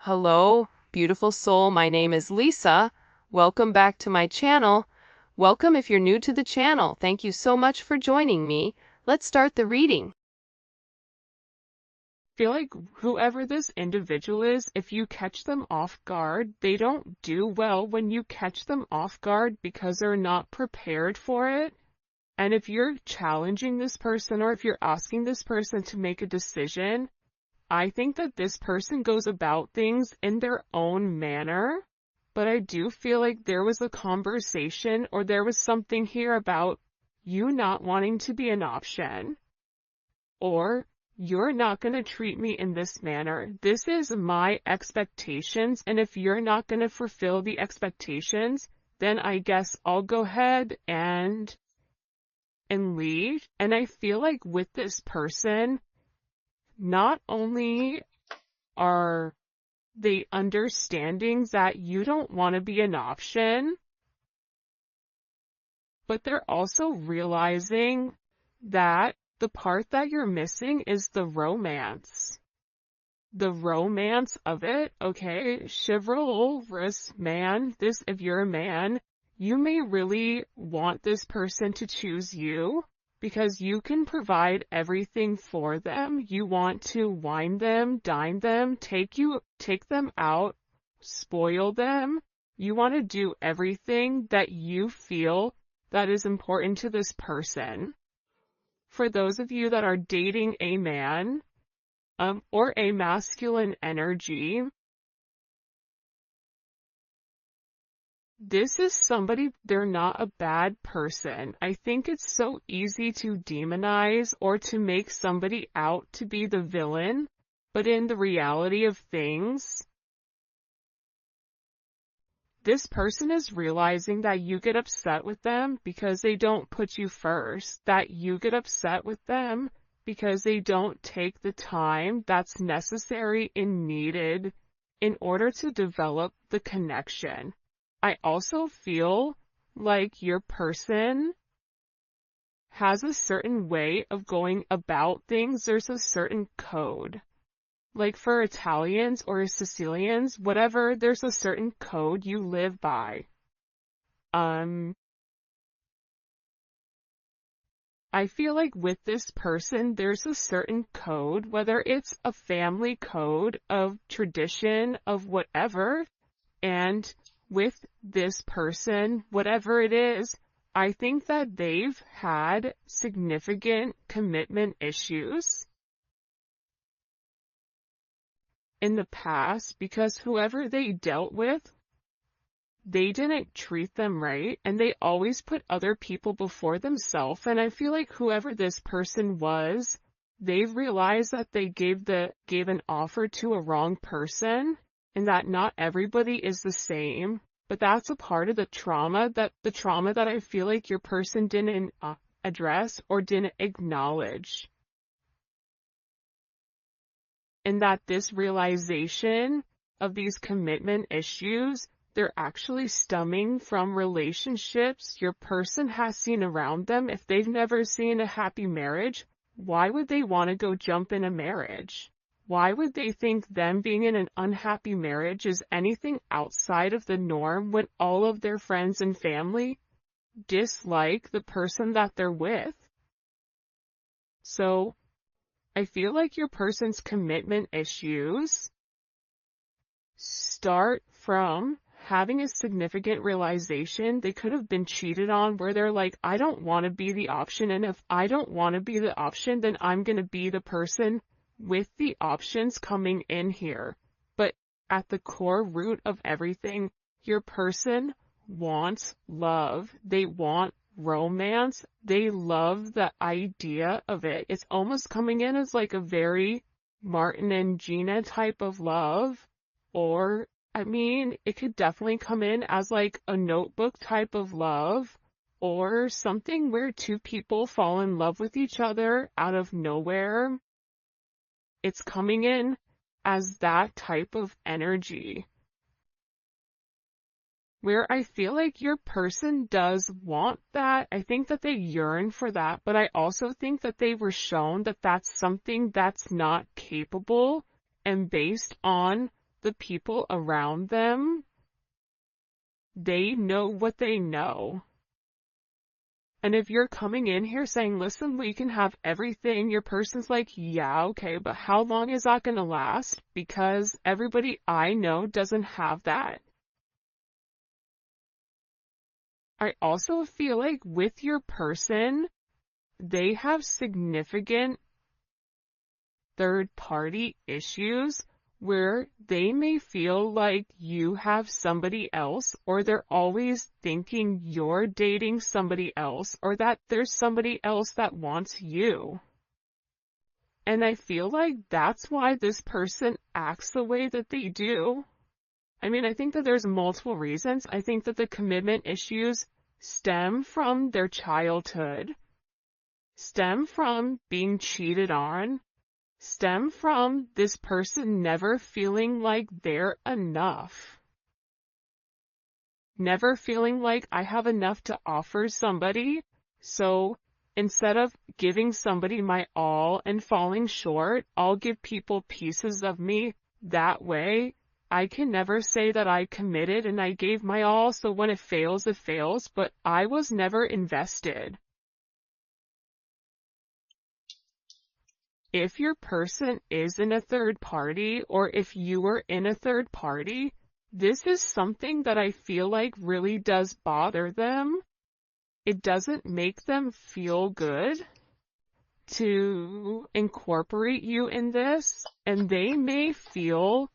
Hello, beautiful soul. My name is Lisa. Welcome back to my channel. Welcome if you're new to the channel. Thank you so much for joining me. Let's start the reading. Feel like whoever this individual is, if you catch them off guard, they don't do well when you catch them off guard because they're not prepared for it. And if you're challenging this person or if you're asking this person to make a decision, I think that this person goes about things in their own manner. But I do feel like there was a conversation or there was something here about you not wanting to be an option, or you're not going to treat me in this manner. This is my expectations, and if you're not going to fulfill the expectations, then I guess I'll go ahead and leave. And I feel like with this person, not only are they understanding that you don't want to be an option, but they're also realizing that the part that you're missing is the romance. The romance of it, okay? Chivalrous man, if you're a man, you may really want this person to choose you because you can provide everything for them. You want to wine them, dine them, take them out, spoil them. You want to do everything that you feel that is important to this person. For those of you that are dating a man, or a masculine energy, this is somebody, they're not a bad person. I think it's so easy to demonize or to make somebody out to be the villain, but in the reality of things, this person is realizing that you get upset with them because they don't put you first, that you get upset with them because they don't take the time that's necessary and needed in order to develop the connection. I also feel like your person has a certain way of going about things. There's a certain code. Like for Italians or Sicilians, whatever, there's a certain code you live by. I feel like with this person, there's a certain code, whether it's a family code of tradition of whatever, and with this person, whatever it is, I think that they've had significant commitment issues in the past because whoever they dealt with, they didn't treat them right, and they always put other people before themselves. And I feel like whoever this person was, they've realized that they gave an offer to a wrong person, and that not everybody is the same. But that's a part of the trauma that I feel like your person didn't address or didn't acknowledge. And that this realization of these commitment issues, they're actually stemming from relationships your person has seen around them. If they've never seen a happy marriage, why would they want to go jump in a marriage? Why would they think them being in an unhappy marriage is anything outside of the norm when all of their friends and family dislike the person that they're with? So I feel like your person's commitment issues start from having a significant realization they could have been cheated on, where they're like, I don't want to be the option, and if I don't want to be the option, then I'm going to be the person with the options coming in here. But at the core root of everything, your person wants love. They want romance. They love the idea of it. It's almost coming in as like a very Martin and Gina type of love, or I mean, it could definitely come in as like a Notebook type of love, or something where two people fall in love with each other out of nowhere. It's coming in as that type of energy, where I feel like your person does want that. I think that they yearn for that, but I also think that they were shown that that's something that's not capable, and based on the people around them, they know what they know. And if you're coming in here saying, listen, we can have everything, your person's like, yeah, okay, but how long is that going to last? Because everybody I know doesn't have that. I also feel like with your person, they have significant third-party issues where they may feel like you have somebody else, or they're always thinking you're dating somebody else, or that there's somebody else that wants you. And I feel like that's why this person acts the way that they do. I mean, I think that there's multiple reasons. I think that the commitment issues stem from their childhood, stem from being cheated on, stem from this person never feeling like they're enough. Never feeling like I have enough to offer somebody, so instead of giving somebody my all and falling short, I'll give people pieces of me. That way, I can never say that I committed and I gave my all, so when it fails, but I was never invested. If your person is in a third party, or if you are in a third party, this is something that I feel like really does bother them. It doesn't make them feel good to incorporate you in this, and they may feel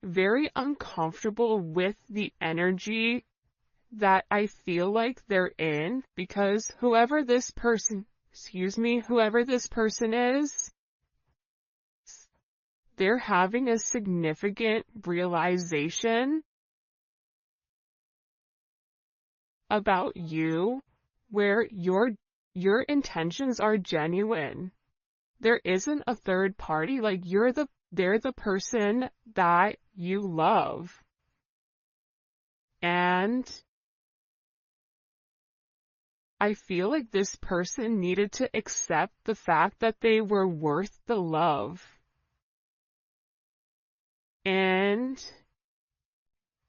very uncomfortable with the energy that I feel like they're in, because whoever this person is, they're having a significant realization about you where your intentions are genuine. There isn't a third party, like they're the person that you love. And I feel like this person needed to accept the fact that they were worth the love. And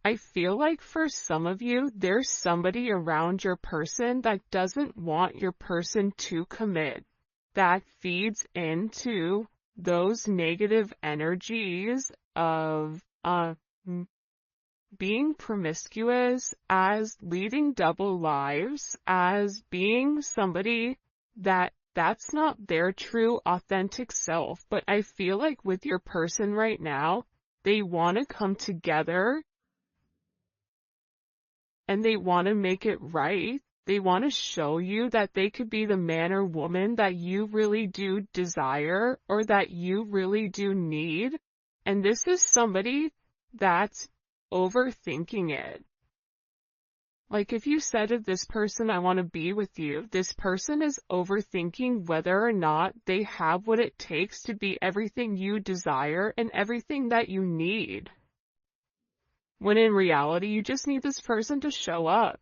I feel like for some of you, there's somebody around your person that doesn't want your person to commit, that feeds into those negative energies of being promiscuous, as leading double lives, as being somebody that's not their true authentic self. But I feel like with your person right now, they want to come together and they want to make it right. They want to show you that they could be the man or woman that you really do desire, or that you really do need. And this is somebody that's overthinking it. Like if you said to this person, I want to be with you, this person is overthinking whether or not they have what it takes to be everything you desire and everything that you need. When in reality, you just need this person to show up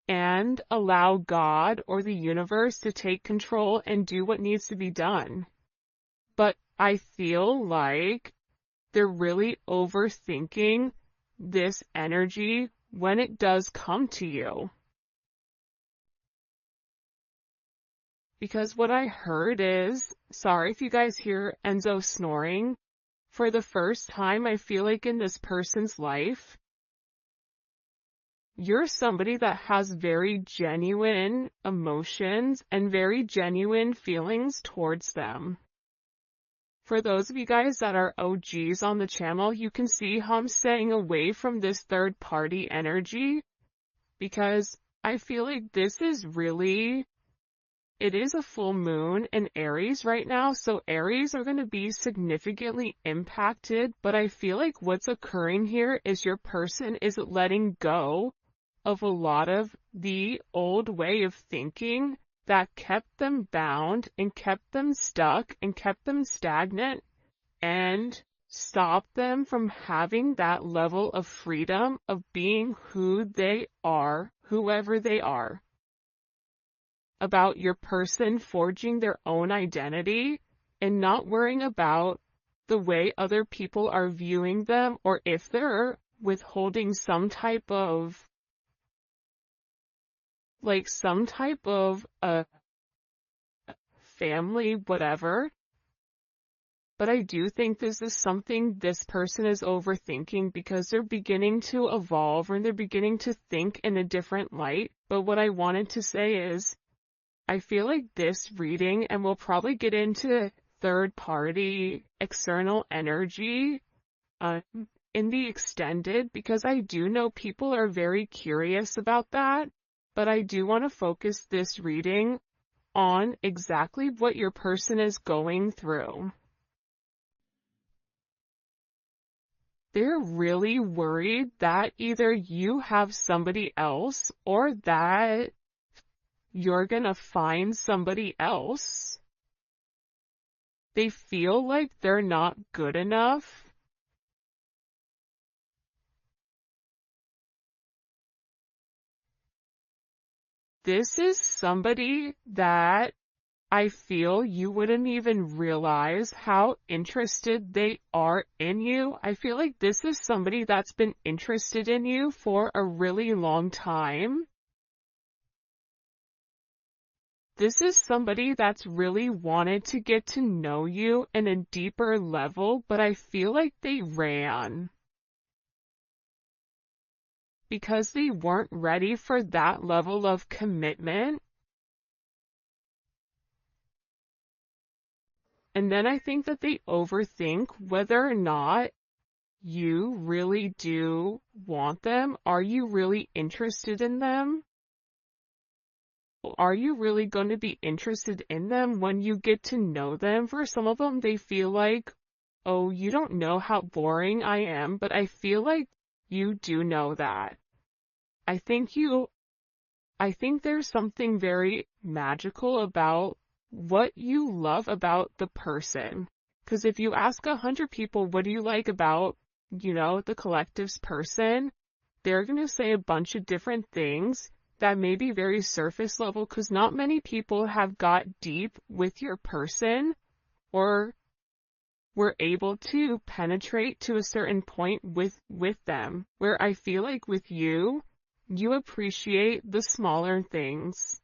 and allow God or the universe to take control and do what needs to be done. But I feel like they're really overthinking this energy when it does come to you. Because what I heard is, sorry if you guys hear Enzo snoring, for the first time I feel like in this person's life, you're somebody that has very genuine emotions and very genuine feelings towards them. For those of you guys that are OGs on the channel, you can see how I'm staying away from this third party energy, because I feel like this is really, it is a full moon in Aries right now, so Aries are going to be significantly impacted, but I feel like what's occurring here is your person is letting go of a lot of the old way of thinking that kept them bound and kept them stuck and kept them stagnant and stopped them from having that level of freedom of being who they are, whoever they are. about your person forging their own identity and not worrying about the way other people are viewing them, or if they're withholding some type of family, whatever. But I do think this is something this person is overthinking because they're beginning to evolve and they're beginning to think in a different light. But what I wanted to say is, I feel like this reading, and we'll probably get into third party external energy in the extended, because I do know people are very curious about that. But I do want to focus this reading on exactly what your person is going through. They're really worried that either you have somebody else or that you're gonna find somebody else. They feel like they're not good enough. This is somebody that I feel you wouldn't even realize how interested they are in you. I feel like this is somebody that's been interested in you for a really long time. This is somebody that's really wanted to get to know you in a deeper level, but I feel like they ran because they weren't ready for that level of commitment. And then I think that they overthink whether or not you really do want them. Are you really interested in them? Are you really going to be interested in them when you get to know them? For some of them, they feel like, oh, you don't know how boring I am, but I feel like you do know that. I think there's something very magical about what you love about the person. Because if you ask 100 people, what do you like about, the collective's person, they're going to say a bunch of different things that may be very surface level, because not many people have got deep with your person or were able to penetrate to a certain point with them, where I feel like with you, you appreciate the smaller things.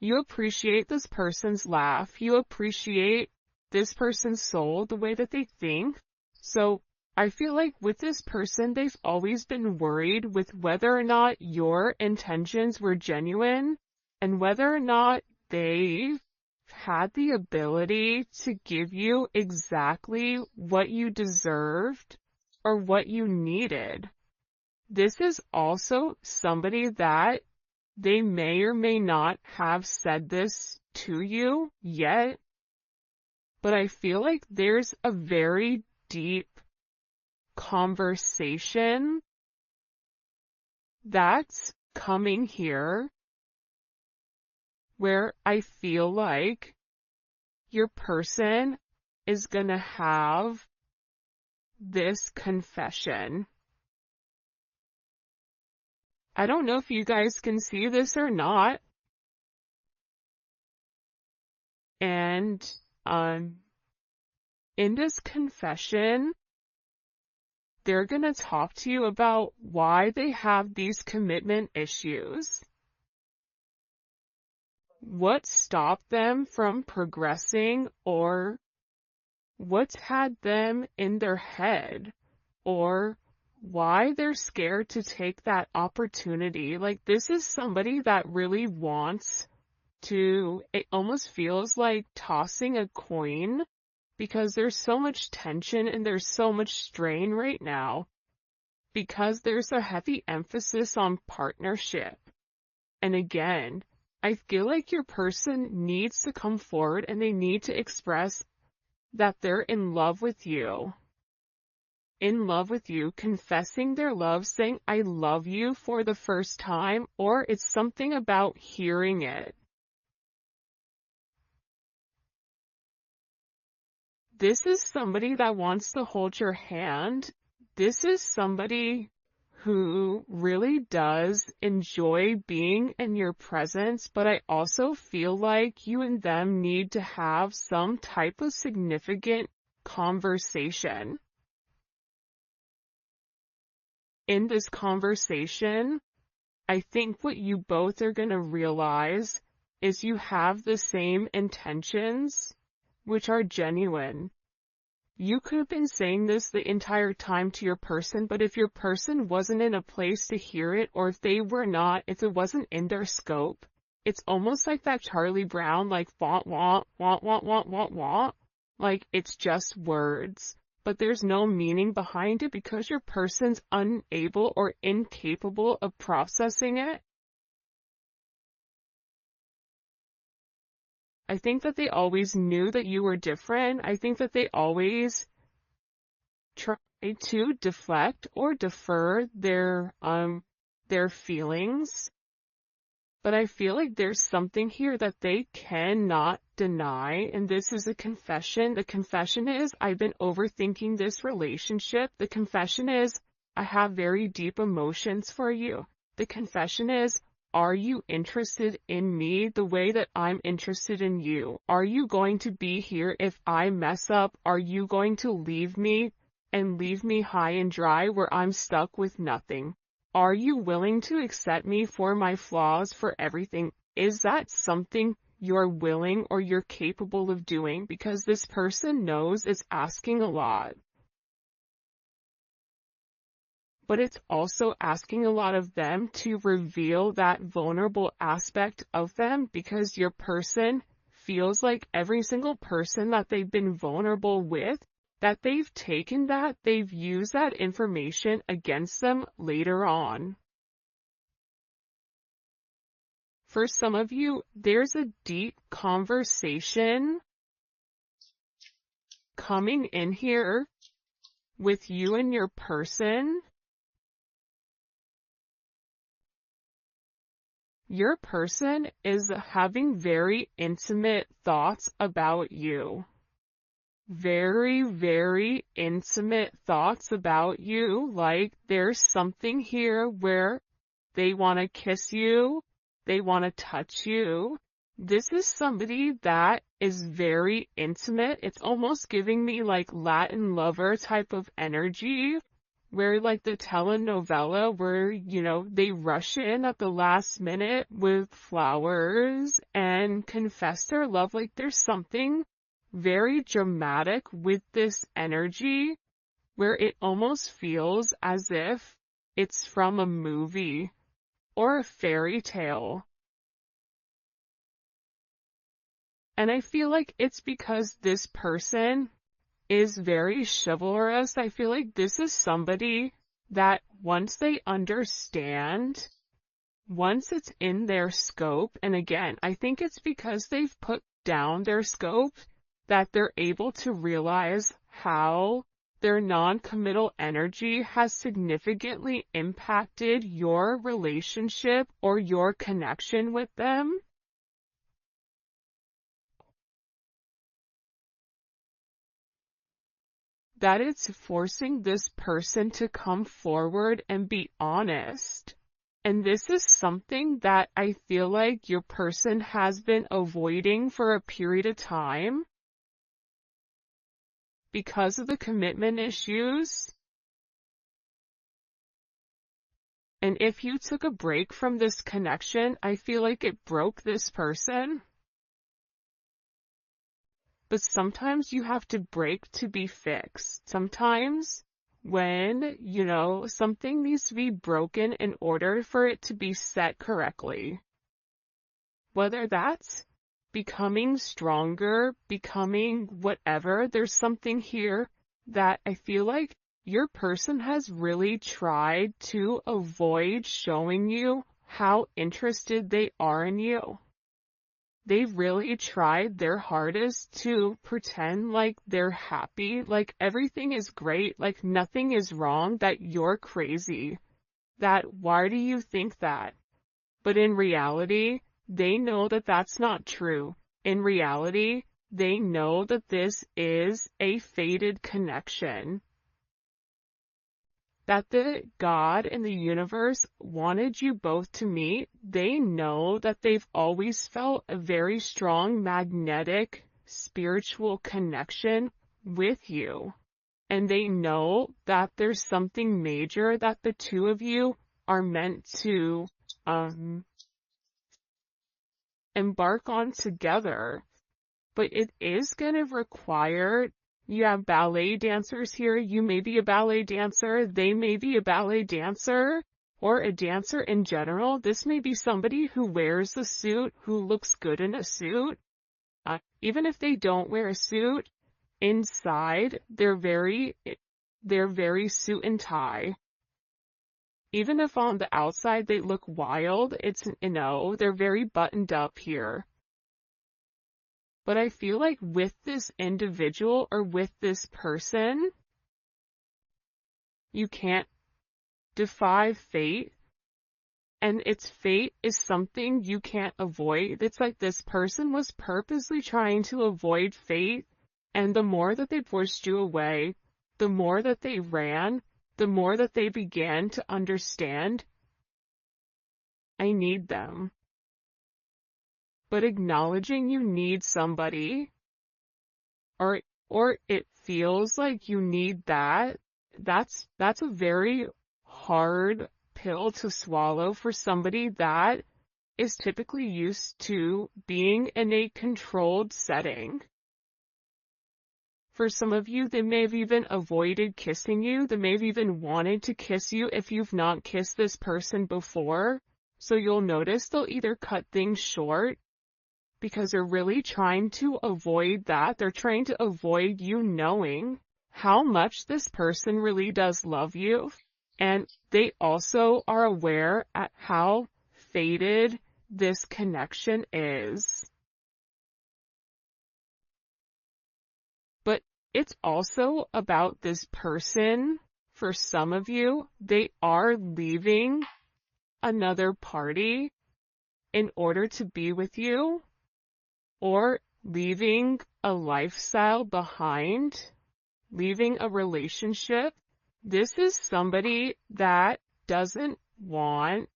You appreciate this person's laugh. You appreciate this person's soul, the way that they think. So I feel like with this person, they've always been worried with whether or not your intentions were genuine and whether or not they've had the ability to give you exactly what you deserved or what you needed. This is also somebody that they may or may not have said this to you yet, but I feel like there's a very deep conversation that's coming here where I feel like your person is gonna have this confession. I don't know if you guys can see this or not. And in this confession, they're going to talk to you about why they have these commitment issues. What stopped them from progressing, or what's had them in their head, or why they're scared to take that opportunity. Like, this is somebody that really wants to, it almost feels like tossing a coin, because there's so much tension and there's so much strain right now, because there's a heavy emphasis on partnership. And again, I feel like your person needs to come forward and they need to express that they're in love with you. In love with you, confessing their love, saying, I love you for the first time, or it's something about hearing it. This is somebody that wants to hold your hand. This is somebody who really does enjoy being in your presence, but I also feel like you and them need to have some type of significant conversation. In this conversation, I think what you both are going to realize is you have the same intentions, which are genuine. You could have been saying this the entire time to your person, but if your person wasn't in a place to hear it, or if it wasn't in their scope, it's almost like that Charlie Brown, like, want, want, want, want, want, want, want. Like, it's just words, but there's no meaning behind it because your person's unable or incapable of processing it. I think that they always knew that you were different. I think that they always try to deflect or defer their feelings. But I feel like there's something here that they cannot deny, and this is a confession. The confession is, I've been overthinking this relationship. The confession is, I have very deep emotions for you. The confession is, are you interested in me the way that I'm interested in you? Are you going to be here if I mess up? Are you going to leave me and leave me high and dry where I'm stuck with nothing? Are you willing to accept me for my flaws, for everything? Is that something you're willing or you're capable of doing? Because this person knows it's asking a lot. But it's also asking a lot of them to reveal that vulnerable aspect of them, because your person feels like every single person that they've been vulnerable with, that they've taken that, they've used that information against them later on. For some of you, there's a deep conversation coming in here with you and your person. Your person is having very intimate thoughts about you. Very, very intimate thoughts about you. Like, there's something here where they want to kiss you, they want to touch you. This is somebody that is very intimate. It's almost giving me like Latin lover type of energy, where like the telenovela where, they rush in at the last minute with flowers and confess their love. Like, there's something very dramatic with this energy where it almost feels as if it's from a movie or a fairy tale. And I feel like it's because this person is very chivalrous. I feel like this is somebody that once they understand, once it's in their scope, and again, I think it's because they've put down their scope that they're able to realize how their non-committal energy has significantly impacted your relationship or your connection with them. That it's forcing this person to come forward and be honest. And this is something that I feel like your person has been avoiding for a period of time because of the commitment issues. And if you took a break from this connection, I feel like it broke this person. But sometimes you have to break to be fixed. Sometimes when, something needs to be broken in order for it to be set correctly. Whether that's becoming stronger, becoming whatever, there's something here that I feel like your person has really tried to avoid showing you how interested they are in you. They've really tried their hardest to pretend like they're happy, like everything is great, like nothing is wrong, that you're crazy. That why do you think that? But in reality, they know that that's not true. In reality, they know that this is a fated connection. that the God and the universe wanted you both to meet. They know that they've always felt a very strong magnetic spiritual connection with you. And they know that there's something major that the two of you are meant to embark on together. But it is going to require, you have ballet dancers here, you may be a ballet dancer, they may be a ballet dancer, or a dancer in general. This may be somebody who wears a suit, who looks good in a suit. Even if they don't wear a suit, inside, they're very suit and tie. Even if on the outside they look wild, they're very buttoned up here. But I feel like with this individual or with this person, you can't defy fate. And its fate is something you can't avoid. It's like this person was purposely trying to avoid fate. And the more that they pushed you away, the more that they ran, the more that they began to understand, I need them. But acknowledging you need somebody, or it feels like you need that's a very hard pill to swallow for somebody that is typically used to being in a controlled setting. For some of you, they may have even avoided kissing you. They may have even wanted to kiss you if you've not kissed this person before. So you'll notice they'll either cut things short because they're really trying to avoid that. They're trying to avoid you knowing how much this person really does love you. And they also are aware at how faded this connection is. But it's also about this person. For some of you, they are leaving another party in order to be with you, or leaving a lifestyle behind, leaving a relationship. This is somebody that doesn't want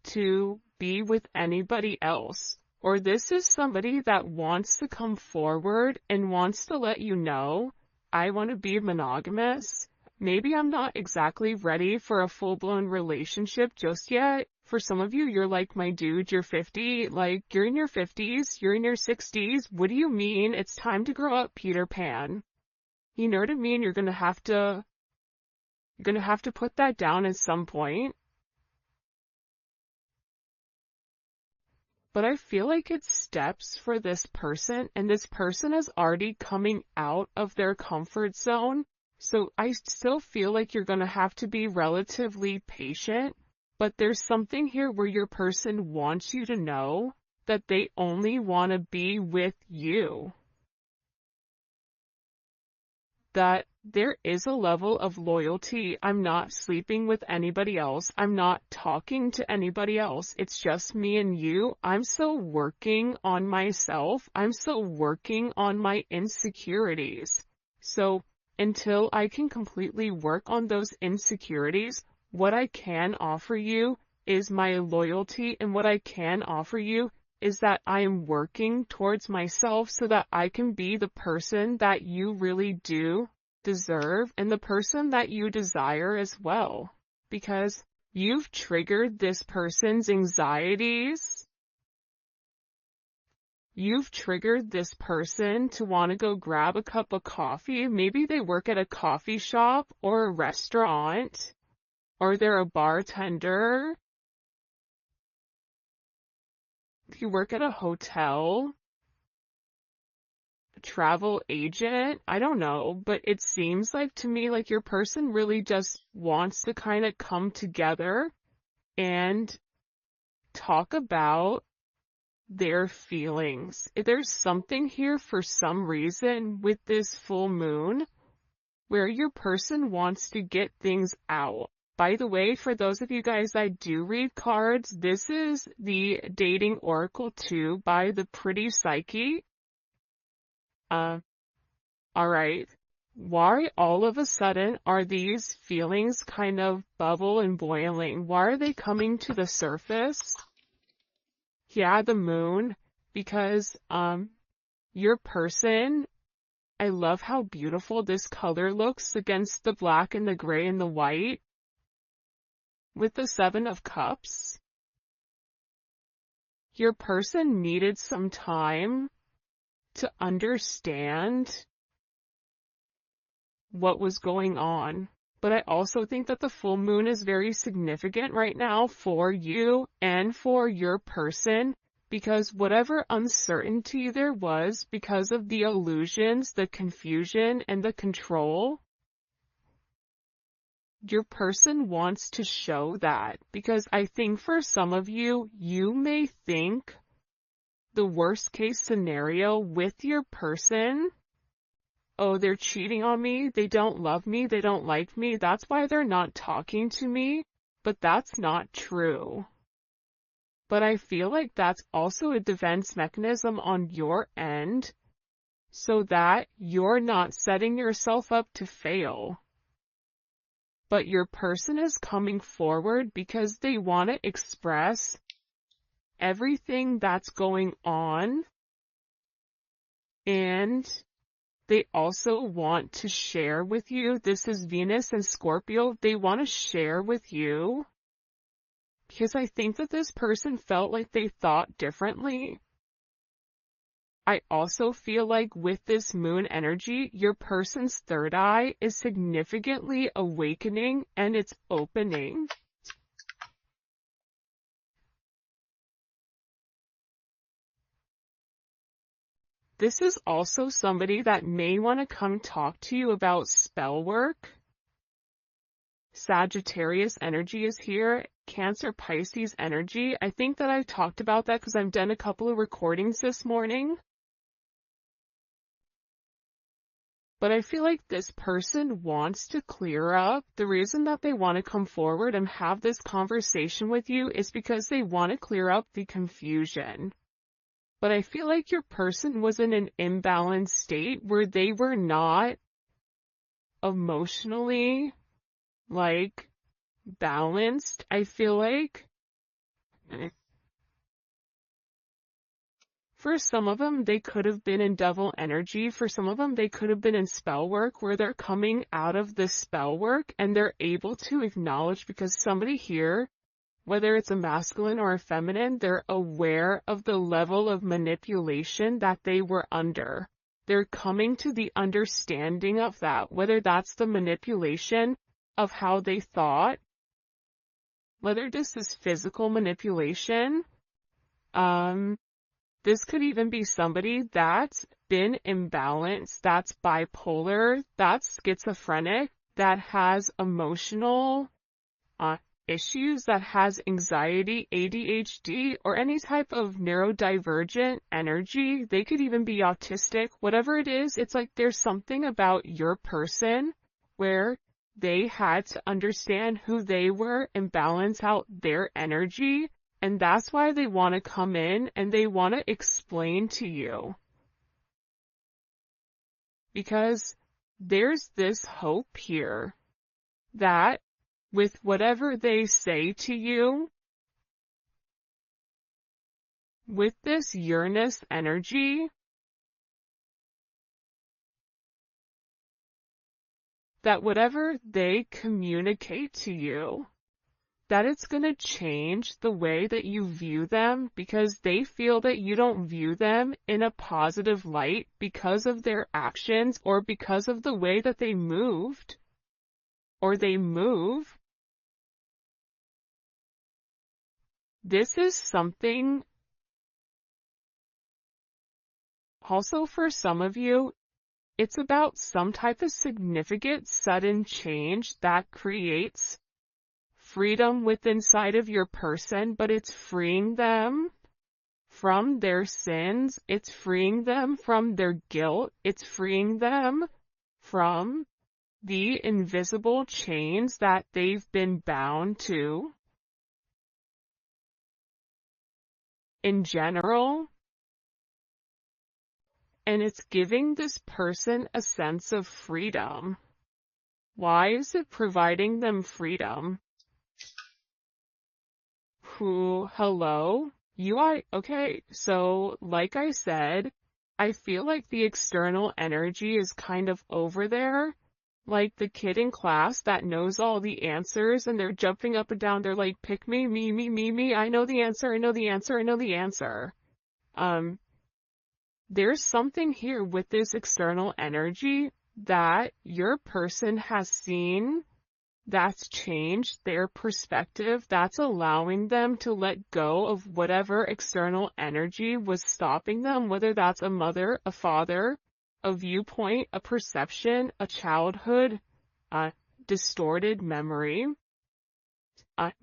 to be with anybody else. Or this is somebody that wants to come forward and wants to let you know, I want to be monogamous. Maybe I'm not exactly ready for a full-blown relationship just yet. For some of you, you're like, my dude, you're 50. Like, you're in your 50s, you're in your 60s. What do you mean? It's time to grow up, Peter Pan. You know what I mean? You're gonna have to put that down at some point. But I feel like it's steps for this person, and this person is already coming out of their comfort zone. So I still feel like you're going to have to be relatively patient, but there's something here where your person wants you to know that they only want to be with you. That there is a level of loyalty. I'm not sleeping with anybody else. I'm not talking to anybody else. It's just me and you. I'm still working on myself. I'm still working on my insecurities. So until I can completely work on those insecurities, what I can offer you is my loyalty, and what I can offer you is that I am working towards myself so that I can be the person that you really do deserve and the person that you desire as well. Because you've triggered this person's anxieties. You've triggered this person to want to go grab a cup of coffee. Maybe they work at a coffee shop or a restaurant, or they're a bartender. You work at a hotel, a travel agent, I don't know, but it seems like to me like your person really just wants to kind of come together and talk about their feelings. There's something here for some reason with this full moon where your person wants to get things out. By the way, for those of you guys that do read cards, this is the Dating Oracle 2 by the Pretty Psyche. Alright. Why all of a sudden are these feelings kind of bubble and boiling? Why are they coming to the surface? Yeah, the moon, because your person, I love how beautiful this color looks against the black and the gray and the white with the Seven of Cups. Your person needed some time to understand what was going on. But I also think that the full moon is very significant right now for you and for your person, because whatever uncertainty there was because of the illusions, the confusion, and the control, your person wants to show that. Because I think for some of you, you may think the worst case scenario with your person, oh, they're cheating on me, they don't love me, they don't like me, that's why they're not talking to me. But that's not true. But I feel like that's also a defense mechanism on your end, so that you're not setting yourself up to fail. But your person is coming forward because they want to express everything that's going on, and they also want to share with you. This is Venus and Scorpio. They want to share with you because I think that this person felt like they thought differently. I also feel like with this moon energy, your person's third eye is significantly awakening and it's opening. This is also somebody that may want to come talk to you about spell work. Sagittarius energy is here. Cancer, Pisces energy. I think that I've talked about that because I've done a couple of recordings this morning. But I feel like this person wants to clear up. The reason that they want to come forward and have this conversation with you is because they want to clear up the confusion. But I feel like your person was in an imbalanced state where they were not emotionally, balanced. I feel like for some of them, they could have been in devil energy. For some of them, they could have been in spell work where they're coming out of the spell work and they're able to acknowledge, because somebody here, whether it's a masculine or a feminine, they're aware of the level of manipulation that they were under. They're coming to the understanding of that, whether that's the manipulation of how they thought, whether this is physical manipulation. This could even be somebody that's been imbalanced, that's bipolar, that's schizophrenic, that has emotional issues, that has anxiety, ADHD, or any type of neurodivergent energy. They could even be autistic. Whatever it is, it's like there's something about your person where they had to understand who they were and balance out their energy. And that's why they want to come in and they want to explain to you. Because there's this hope here that with whatever they say to you, with this Uranus energy, that whatever they communicate to you, that it's going to change the way that you view them, because they feel that you don't view them in a positive light because of their actions or because of the way that they moved or they move. This is something also for some of you, it's about some type of significant sudden change that creates freedom within inside of your person, but it's freeing them from their sins, it's freeing them from their guilt, it's freeing them from the invisible chains that they've been bound to. In general, and it's giving this person a sense of freedom. Why is it providing them freedom? Hello? Okay, so like I said, I feel like the external energy is kind of over there. Like the kid in class that knows all the answers and they're jumping up and down. They're like, pick me, me. I know the answer. I know the answer. I know the answer. There's something here with this external energy that your person has seen that's changed their perspective, that's allowing them to let go of whatever external energy was stopping them, whether that's a mother, a father, a viewpoint, a perception, a childhood, a distorted memory.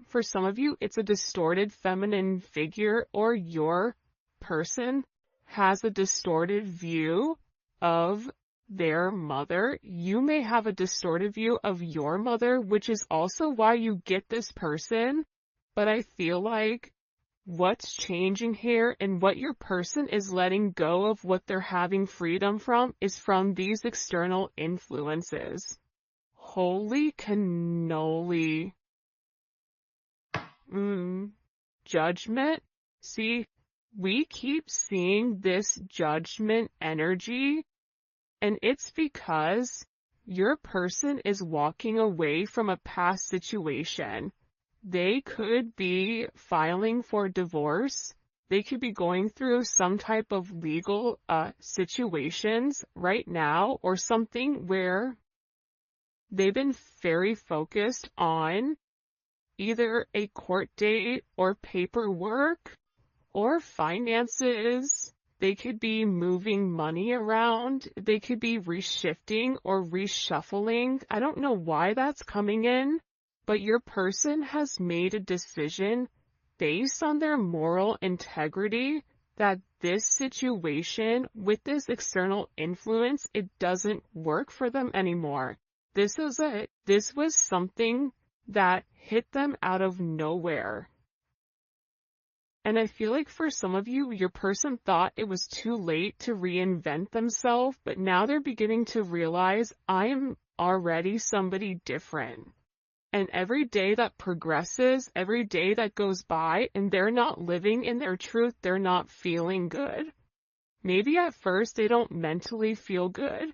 For some of you, it's a distorted feminine figure, or your person has a distorted view of their mother. You may have a distorted view of your mother, which is also why you get this person. But I feel like what's changing here and what your person is letting go of, what they're having freedom from, is from these external influences. Holy cannoli. Judgment. See, we keep seeing this judgment energy, and it's because your person is walking away from a past situation. They could be filing for divorce. They could be going through some type of legal situations right now, or something where they've been very focused on either a court date or paperwork or finances. They could be moving money around. They could be reshifting or reshuffling. I don't know why that's coming in, but your person has made a decision based on their moral integrity that this situation with this external influence, it doesn't work for them anymore. This was something that hit them out of nowhere. And I feel like for some of you, your person thought it was too late to reinvent themselves, but now they're beginning to realize, I am already somebody different. And every day that progresses, every day that goes by, and they're not living in their truth, they're not feeling good. Maybe at first they don't mentally feel good.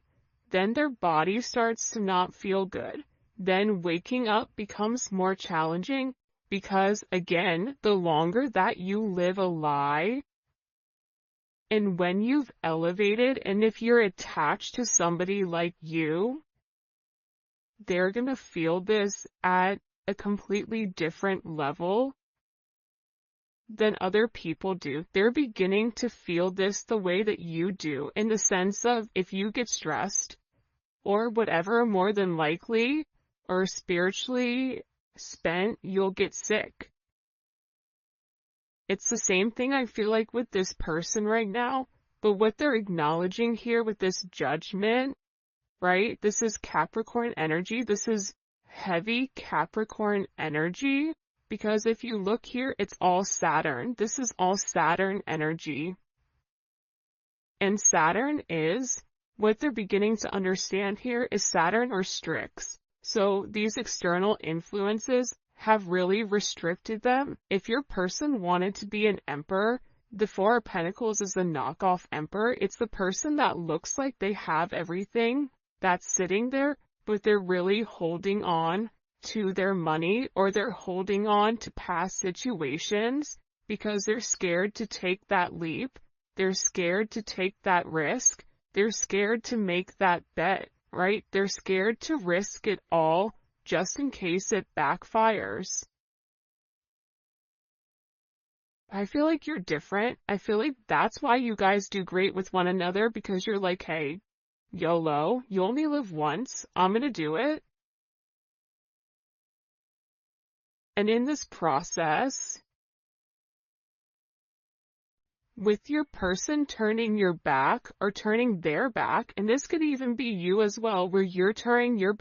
Then their body starts to not feel good. Then waking up becomes more challenging. Because, again, the longer that you live a lie, and when you've elevated, and if you're attached to somebody like you, they're going to feel this at a completely different level than other people do. They're beginning to feel this the way that you do, in the sense of if you get stressed or whatever, more than likely, or spiritually spent, you'll get sick. It's the same thing I feel like with this person right now, but what they're acknowledging here with this judgment, right? This is Capricorn energy. This is heavy Capricorn energy, because if you look here, it's all Saturn. This is all Saturn energy. And Saturn is, what they're beginning to understand here is Saturn restricts. So these external influences have really restricted them. If your person wanted to be an emperor, the Four of Pentacles is a knockoff emperor. It's the person that looks like they have everything that's sitting there, but they're really holding on to their money, or they're holding on to past situations because they're scared to take that leap. They're scared to take that risk. They're scared to make that bet. Right? They're scared to risk it all just in case it backfires. I feel like you're different. I feel like that's why you guys do great with one another, because you're like, hey, YOLO, you only live once. I'm gonna do it. And in this process, with your person turning your back or turning their back, and this could even be you as well, where you're turning your back